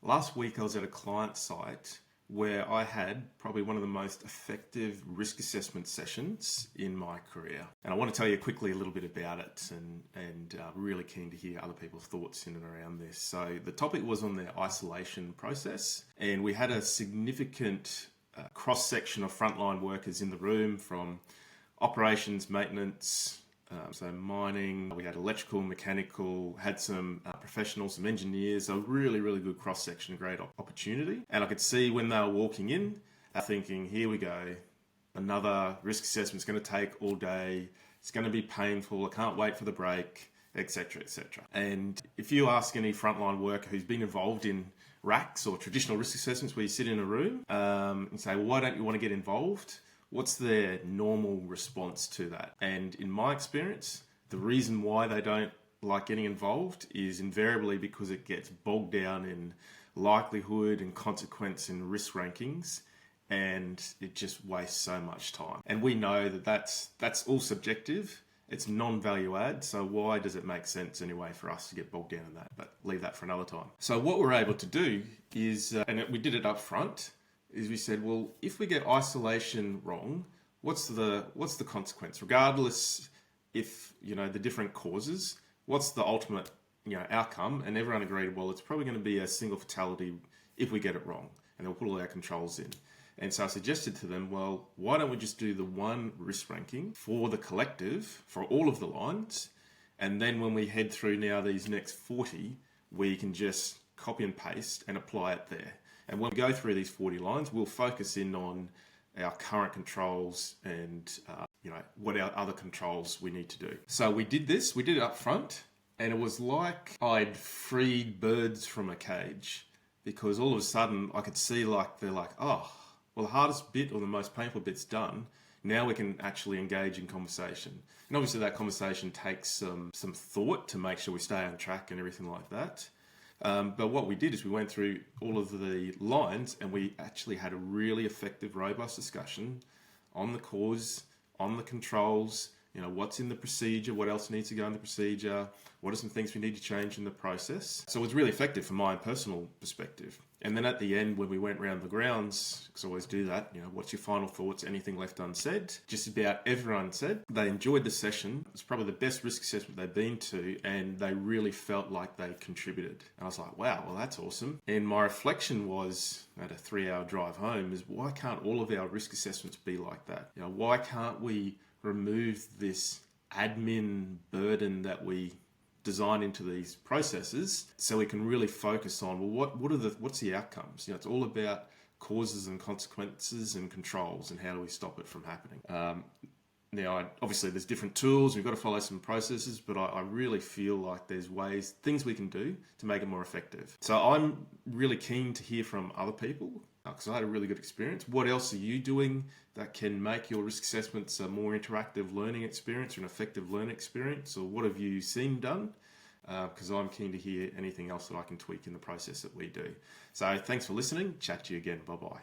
Last week I was at a client site where I had probably one of the most effective risk assessment sessions in my career. And I want to tell you quickly a little bit about it and really keen to hear other people's thoughts in and around this. So the topic was on the isolation process, and we had a significant cross-section of frontline workers in the room, from operations, maintenance, so mining, we had electrical, mechanical, had some professionals, some engineers, a really, really good cross-section, great opportunity. And I could see when they were walking in, thinking, here we go, another risk assessment's going to take all day, it's going to be painful, I can't wait for the break, etc., etc. And if you ask any frontline worker who's been involved in RACs or traditional risk assessments where you sit in a room and say, well, why don't you want to get involved? What's their normal response to that? And in my experience, the reason why they don't like getting involved is invariably because it gets bogged down in likelihood and consequence and risk rankings, and it just wastes so much time. And we know that that's all subjective. It's non-value add, so why does it make sense anyway for us to get bogged down in that? But leave that for another time. So what we're able to do is, we did it up front, is we said, well, if we get isolation wrong, what's the consequence? Regardless if, the different causes, what's the ultimate, outcome? And everyone agreed, well, it's probably going to be a single fatality if we get it wrong, and they'll put all our controls in. And so I suggested to them, well, why don't we just do the one risk ranking for the collective, for all of the lines, and then when we head through now these next 40, we can just copy and paste and apply it there. And when we go through these 40 lines, we'll focus in on our current controls and what our other controls we need to do. So we did it up front, and it was like I'd freed birds from a cage, because all of a sudden I could see they're like, oh, well, the hardest bit or the most painful bit's done. Now we can actually engage in conversation. And obviously that conversation takes some thought to make sure we stay on track and everything like that. But what we did is we went through all of the lines, and we actually had a really effective, robust discussion on the cause, on the controls, what's in the procedure, what else needs to go in the procedure, what are some things we need to change in the process. So it was really effective from my personal perspective. And then at the end, when we went round the grounds, because I always do that, what's your final thoughts, anything left unsaid? Just about everyone said they enjoyed the session. It's probably the best risk assessment they've been to, and they really felt like they contributed. And I was like, wow, well, that's awesome. And my reflection was, at a 3-hour drive home, is why can't all of our risk assessments be like that? Why can't we remove this admin burden that we design into these processes, so we can really focus on, well, what's the outcomes? It's all about causes and consequences and controls, and how do we stop it from happening? Now, obviously there's different tools, we've got to follow some processes, but I really feel like there's things we can do to make it more effective. So I'm really keen to hear from other people, because I had a really good experience. What else are you doing that can make your risk assessments a more interactive learning experience or an effective learning experience? Or what have you seen done? Because I'm keen to hear anything else that I can tweak in the process that we do. So thanks for listening. Chat to you again. Bye-bye.